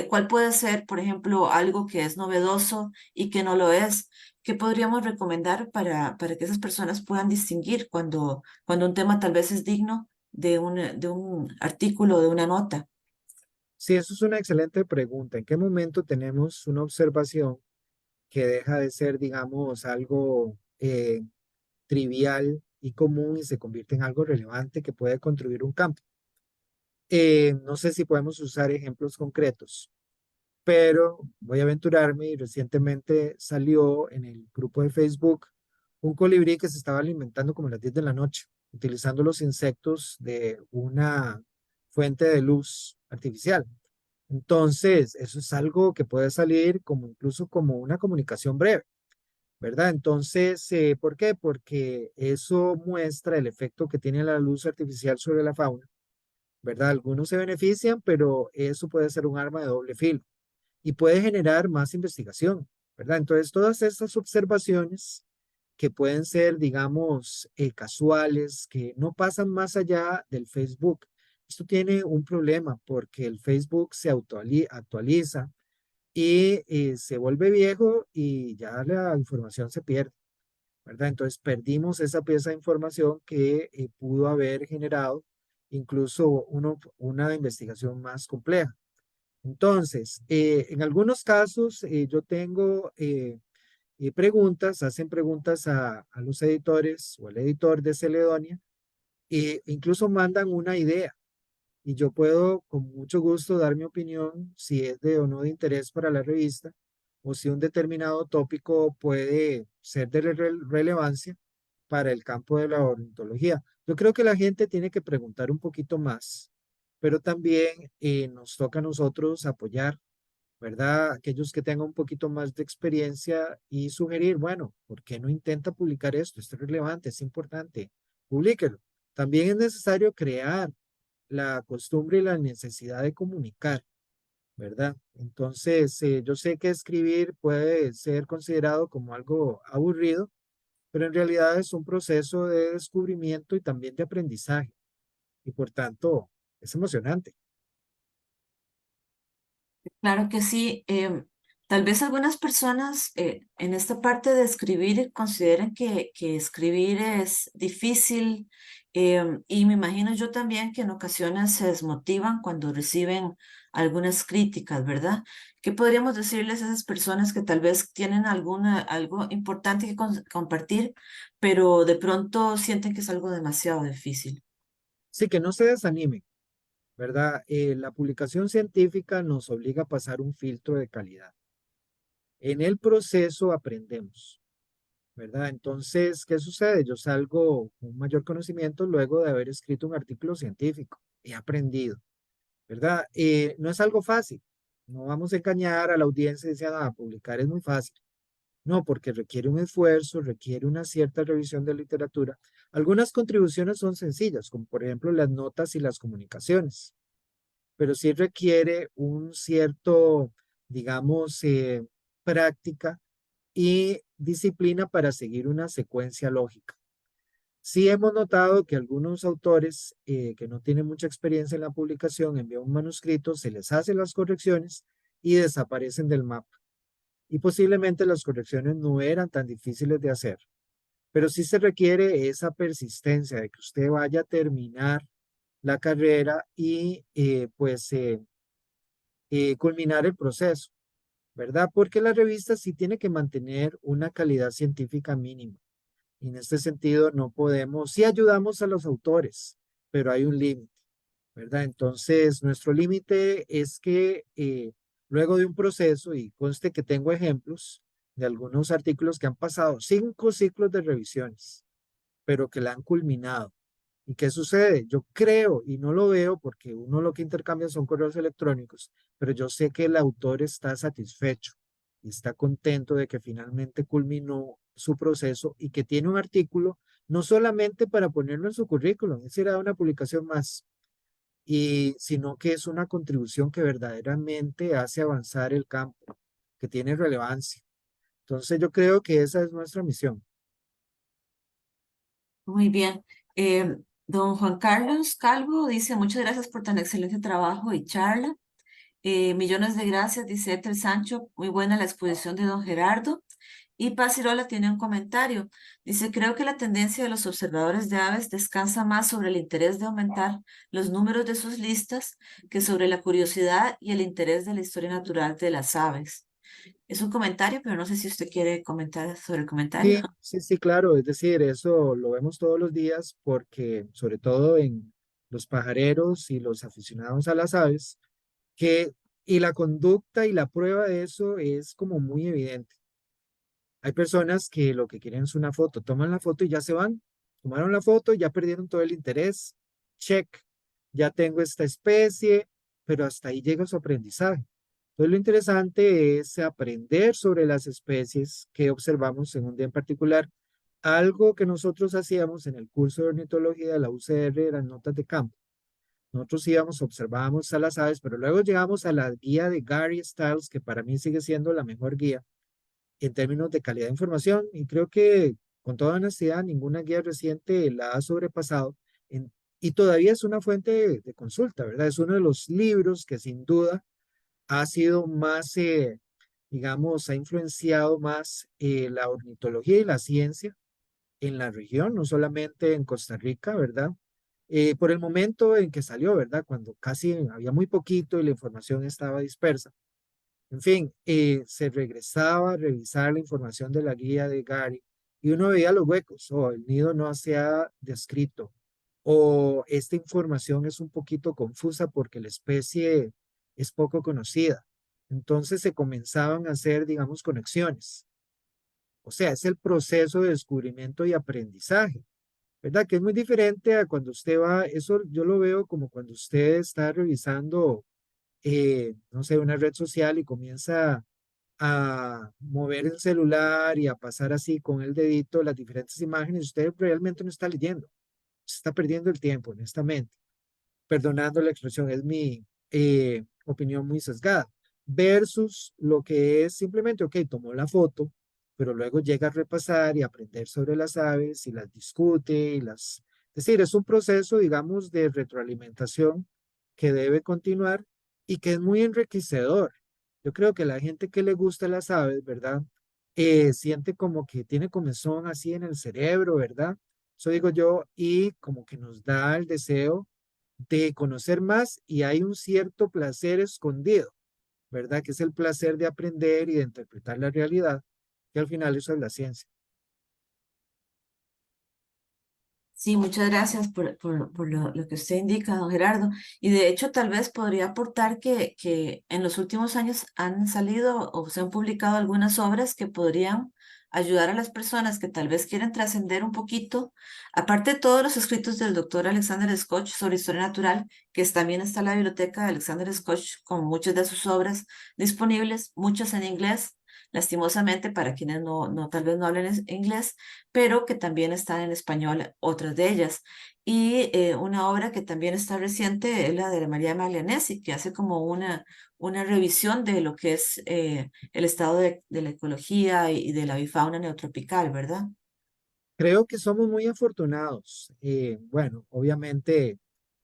cuál puede ser, por ejemplo, algo que es novedoso y que no lo es. ¿Qué podríamos recomendar para que esas personas puedan distinguir cuando un tema tal vez es digno de un artículo, de una nota? Sí, eso es una excelente pregunta. ¿En qué momento tenemos una observación que deja de ser, digamos, algo trivial y común y se convierte en algo relevante que puede contribuir un campo? No sé si podemos usar ejemplos concretos, pero voy a aventurarme y recientemente salió en el grupo de Facebook un colibrí que se estaba alimentando como a las 10 de la noche, utilizando los insectos de una fuente de luz artificial. Entonces, eso es algo que puede salir como incluso como una comunicación breve, ¿verdad? Entonces, ¿por qué? Porque eso muestra el efecto que tiene la luz artificial sobre la fauna, ¿verdad? Algunos se benefician, pero eso puede ser un arma de doble filo y puede generar más investigación, ¿verdad? Entonces, todas estas observaciones que pueden ser, digamos, casuales, que no pasan más allá del Facebook. Esto tiene un problema porque el Facebook se actualiza y se vuelve viejo y ya la información se pierde, ¿verdad? Entonces perdimos esa pieza de información que pudo haber generado incluso una investigación más compleja. Entonces, en algunos casos yo tengo preguntas, hacen preguntas a los editores o al editor de Celedonia e incluso mandan una idea y yo puedo con mucho gusto dar mi opinión si es de o no de interés para la revista o si un determinado tópico puede ser de relevancia para el campo de la ornitología. Yo creo que la gente tiene que preguntar un poquito más, pero también nos toca a nosotros apoyar ¿verdad? Aquellos que tengan un poquito más de experiencia y sugerir, bueno, ¿por qué no intenta publicar esto? Esto es relevante, es importante, publíquelo. También es necesario crear la costumbre y la necesidad de comunicar, ¿verdad? Entonces, yo sé que escribir puede ser considerado como algo aburrido, pero en realidad es un proceso de descubrimiento y también de aprendizaje, y por tanto, es emocionante. Claro que sí. Tal vez algunas personas en esta parte de escribir consideren que escribir es difícil, y me imagino yo también que en ocasiones se desmotivan cuando reciben algunas críticas, ¿verdad? ¿Qué podríamos decirles a esas personas que tal vez tienen algo importante que compartir, pero de pronto sienten que es algo demasiado difícil? Sí, que no se desanimen, ¿verdad? La publicación científica nos obliga a pasar un filtro de calidad. En el proceso aprendemos, ¿verdad? Entonces, ¿qué sucede? Yo salgo con un mayor conocimiento luego de haber escrito un artículo científico. He aprendido, ¿verdad? No es algo fácil. No vamos a engañar a la audiencia y decir, ah, publicar es muy fácil. No, porque requiere un esfuerzo, requiere una cierta revisión de literatura. Algunas contribuciones son sencillas, como por ejemplo las notas y las comunicaciones, pero sí requiere un cierto, digamos, práctica y disciplina para seguir una secuencia lógica. Sí hemos notado que algunos autores que no tienen mucha experiencia en la publicación envían un manuscrito, se les hacen las correcciones y desaparecen del mapa. Y posiblemente las correcciones no eran tan difíciles de hacer, pero sí se requiere esa persistencia de que usted vaya a terminar la carrera y culminar el proceso, ¿verdad? Porque la revista sí tiene que mantener una calidad científica mínima. Y en este sentido no podemos, sí ayudamos a los autores, pero hay un límite, ¿verdad? Entonces, nuestro límite es que luego de un proceso, y conste que tengo ejemplos de algunos artículos que han pasado 5 ciclos de revisiones, pero que la han culminado. ¿Y qué sucede? Yo creo, y no lo veo porque uno lo que intercambia son correos electrónicos, pero yo sé que el autor está satisfecho y está contento de que finalmente culminó su proceso y que tiene un artículo no solamente para ponerlo en su currículum, es decir, una publicación más, y sino que es una contribución que verdaderamente hace avanzar el campo, que tiene relevancia. Entonces yo creo que esa es nuestra misión. Muy bien. Don Juan Carlos Calvo dice, muchas gracias por tan excelente trabajo y charla. Millones de gracias, dice Ethel Sancho. Muy buena la exposición de don Gerardo. Y Paz Irola tiene un comentario. Dice, creo que la tendencia de los observadores de aves descansa más sobre el interés de aumentar los números de sus listas que sobre la curiosidad y el interés de la historia natural de las aves. Es un comentario, pero no sé si usted quiere comentar sobre el comentario. Sí, sí, sí, claro. Es decir, eso lo vemos todos los días porque, sobre todo en los pajareros y los aficionados a las aves, que, y la conducta y la prueba de eso es como muy evidente. Hay personas que lo que quieren es una foto, toman la foto y ya se van. Tomaron la foto, ya perdieron todo el interés. Check, ya tengo esta especie, pero hasta ahí llega su aprendizaje. Entonces, lo interesante es aprender sobre las especies que observamos en un día en particular. Algo que nosotros hacíamos en el curso de ornitología de la UCR eran notas de campo. Nosotros íbamos, observábamos a las aves, pero luego llegamos a la guía de Gary Stiles, que para mí sigue siendo la mejor guía en términos de calidad de información, y creo que con toda honestidad ninguna guía reciente la ha sobrepasado y todavía es una fuente de consulta, ¿verdad? Es uno de los libros que sin duda ha sido más, digamos, ha influenciado más la ornitología y la ciencia en la región, no solamente en Costa Rica, ¿verdad? Por el momento en que salió, ¿verdad? Cuando casi había muy poquito y la información estaba dispersa. En fin, se regresaba a revisar la información de la guía de Gary y uno veía los huecos, o el nido no se ha descrito, o esta información es un poquito confusa porque la especie es poco conocida. Entonces se comenzaban a hacer, digamos, conexiones. O sea, es el proceso de descubrimiento y aprendizaje, ¿verdad? Que es muy diferente a cuando usted va, eso yo lo veo como cuando usted está revisando no sé, una red social y comienza a mover el celular y a pasar así con el dedito las diferentes imágenes, usted realmente no está leyendo, se está perdiendo el tiempo, honestamente. Perdonando la expresión, es mi opinión muy sesgada, versus lo que es simplemente, ok, tomó la foto, pero luego llega a repasar y aprender sobre las aves y las discute y las... Es decir, es un proceso, digamos, de retroalimentación que debe continuar y que es muy enriquecedor. Yo creo que la gente que le gusta las aves, ¿verdad? Siente como que tiene comezón así en el cerebro, ¿verdad? Eso digo yo, y como que nos da el deseo de conocer más y hay un cierto placer escondido, ¿verdad? Que es el placer de aprender y de interpretar la realidad, que al final eso es la ciencia. Sí, muchas gracias por lo que usted indica, don Gerardo. Y de hecho, tal vez podría aportar que en los últimos años han salido o se han publicado algunas obras que podrían ayudar a las personas que tal vez quieren trascender un poquito, aparte de todos los escritos del doctor Alexander Scott sobre historia natural, también está en la biblioteca de Alexander Scott con muchas de sus obras disponibles, muchas en inglés, lastimosamente para quienes tal vez no hablen inglés, pero que también están en español, otras de ellas. Y una obra que también está reciente es la de María Maglianesi, que hace como una revisión de lo que es el estado de la ecología y de la bifauna neotropical, ¿verdad? Creo que somos muy afortunados. Bueno, obviamente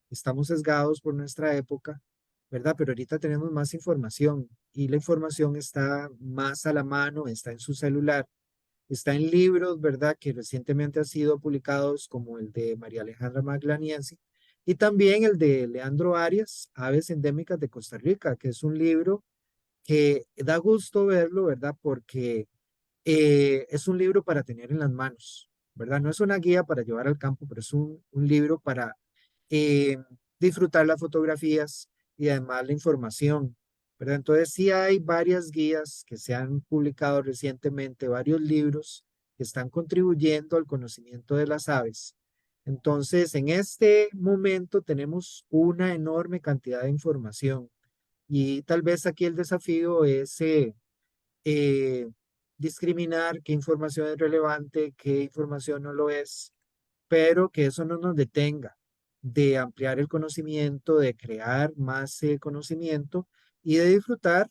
estamos sesgados por nuestra época, ¿verdad? Pero ahorita tenemos más información y la información está más a la mano, está en su celular. Está en libros, ¿verdad? Que recientemente han sido publicados, como el de María Alejandra Maglaniense, y también el de Leandro Arias, Aves Endémicas de Costa Rica, que es un libro que da gusto verlo, ¿verdad? Porque es un libro para tener en las manos, ¿verdad? No es una guía para llevar al campo, pero es un libro para eh, disfrutar las fotografías y además la información, ¿verdad? Entonces sí hay varias guías que se han publicado recientemente, varios libros que están contribuyendo al conocimiento de las aves. Entonces, en este momento tenemos una enorme cantidad de información y tal vez aquí el desafío es eh, discriminar qué información es relevante, qué información no lo es, pero que eso no nos detenga de ampliar el conocimiento, de crear más conocimiento y de disfrutar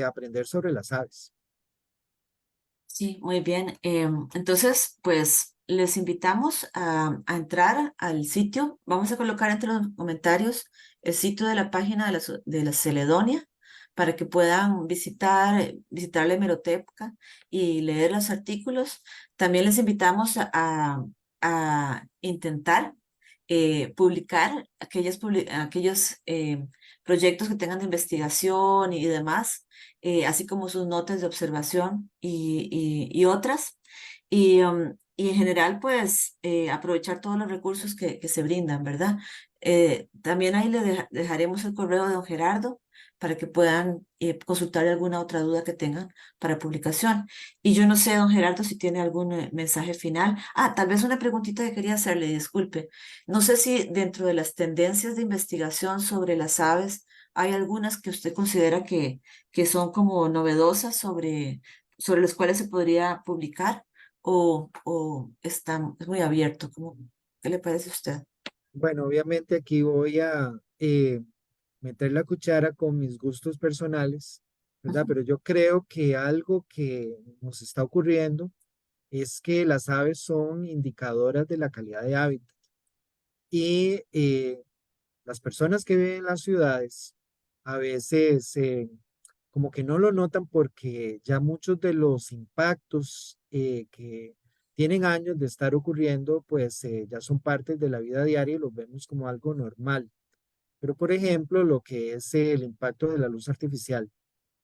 aprender sobre las aves. Sí, muy bien. Entonces, pues les invitamos a entrar al sitio. Vamos a colocar entre los comentarios el sitio de la página de la Celedonia para que puedan visitar la hemeroteca y leer los artículos. También les invitamos a intentar publicar aquellos proyectos que tengan de investigación y demás, así como sus notas de observación y otras. Y en general, pues, aprovechar todos los recursos que se brindan, ¿verdad? También ahí dejaremos el correo de don Gerardo para que puedan consultar alguna otra duda que tengan para publicación. Y yo no sé, don Gerardo, si tiene algún mensaje final. Ah, tal vez una preguntita que quería hacerle, disculpe. No sé si dentro de las tendencias de investigación sobre las aves hay algunas que usted considera que son como novedosas sobre las cuales se podría publicar o es muy abierto. ¿Qué le parece a usted? Bueno, obviamente aquí voy a meter la cuchara con mis gustos personales, ¿verdad? Ujú. Pero yo creo que algo que nos está ocurriendo es que las aves son indicadoras de la calidad de hábitat y las personas que viven en las ciudades a veces como que no lo notan porque ya muchos de los impactos que tienen años de estar ocurriendo, pues ya son partes de la vida diaria y los vemos como algo normal. Pero, por ejemplo, lo que es el impacto de la luz artificial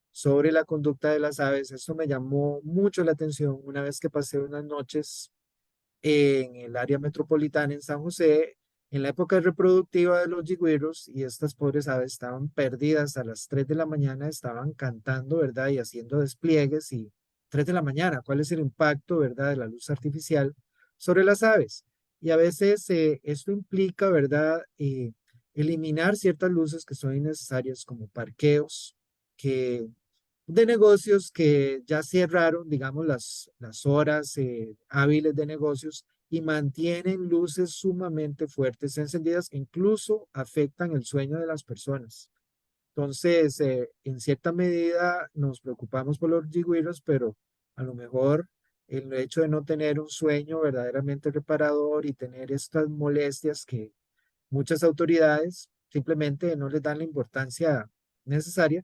sobre la conducta de las aves, esto me llamó mucho la atención una vez que pasé unas noches en el área metropolitana en San José, en la época reproductiva de los yigüeros, y estas pobres aves estaban perdidas a las 3 de la mañana, estaban cantando, ¿verdad? Y haciendo despliegues, y 3 de la mañana, ¿cuál es el impacto, ¿verdad? De la luz artificial sobre las aves? Y a veces esto implica, ¿verdad? eliminar ciertas luces que son innecesarias, como parqueos, que de negocios que ya cerraron, digamos, las horas hábiles de negocios y mantienen luces sumamente fuertes encendidas que incluso afectan el sueño de las personas. Entonces, en cierta medida nos preocupamos por los jigüiros, pero a lo mejor el hecho de no tener un sueño verdaderamente reparador y tener estas molestias que muchas autoridades simplemente no les dan la importancia necesaria,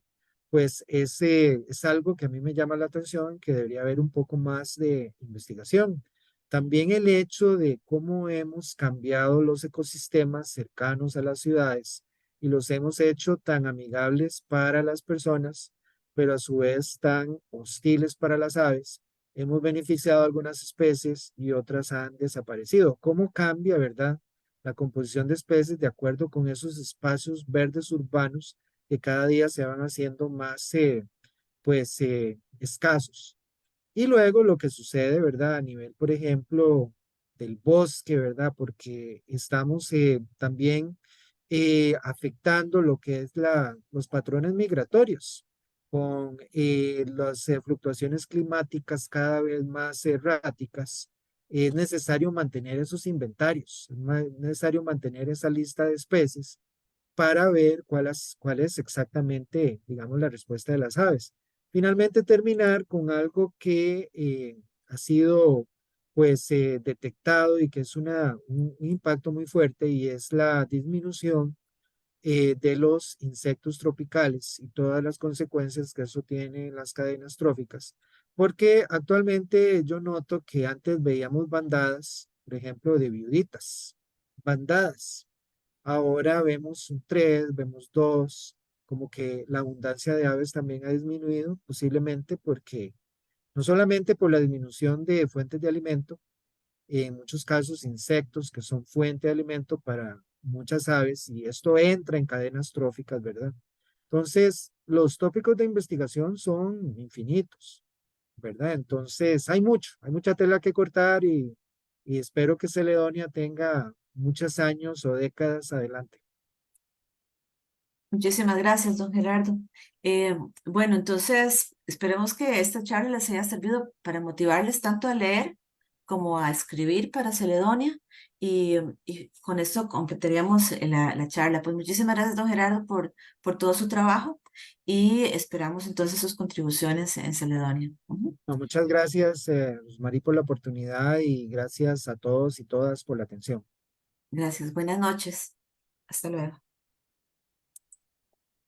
pues es algo que a mí me llama la atención, que debería haber un poco más de investigación. También el hecho de cómo hemos cambiado los ecosistemas cercanos a las ciudades y los hemos hecho tan amigables para las personas, pero a su vez tan hostiles para las aves. Hemos beneficiado a algunas especies y otras han desaparecido. ¿Cómo cambia, verdad, la composición de especies de acuerdo con esos espacios verdes urbanos que cada día se van haciendo más, escasos? Y luego lo que sucede, ¿verdad? A nivel, por ejemplo, del bosque, ¿verdad? Porque estamos también afectando lo que es los patrones migratorios, con las fluctuaciones climáticas cada vez más erráticas. Es necesario mantener esos inventarios, es necesario mantener esa lista de especies para ver cuál es exactamente, digamos, la respuesta de las aves. Finalmente, terminar con algo que ha sido, detectado y que es un impacto muy fuerte y es la disminución de los insectos tropicales y todas las consecuencias que eso tiene en las cadenas tróficas. Porque actualmente yo noto que antes veíamos bandadas, por ejemplo, de viuditas, bandadas. Ahora vemos un tres, vemos dos, como que la abundancia de aves también ha disminuido, posiblemente porque no solamente por la disminución de fuentes de alimento, en muchos casos insectos que son fuente de alimento para muchas aves, y esto entra en cadenas tróficas, ¿verdad? Entonces, los tópicos de investigación son infinitos, ¿verdad? Entonces, hay mucha tela que cortar y espero que Celedonia tenga muchos años o décadas adelante. Muchísimas gracias, don Gerardo. Bueno, entonces esperemos que esta charla les haya servido para motivarles tanto a leer como a escribir para Celedonia y con esto completaríamos la charla. Pues muchísimas gracias, don Gerardo, por todo su trabajo y esperamos entonces sus contribuciones en Celedonia. Ujú. No, muchas gracias, Rosmarie, por la oportunidad y gracias a todos y todas por la atención. Gracias, buenas noches. Hasta luego.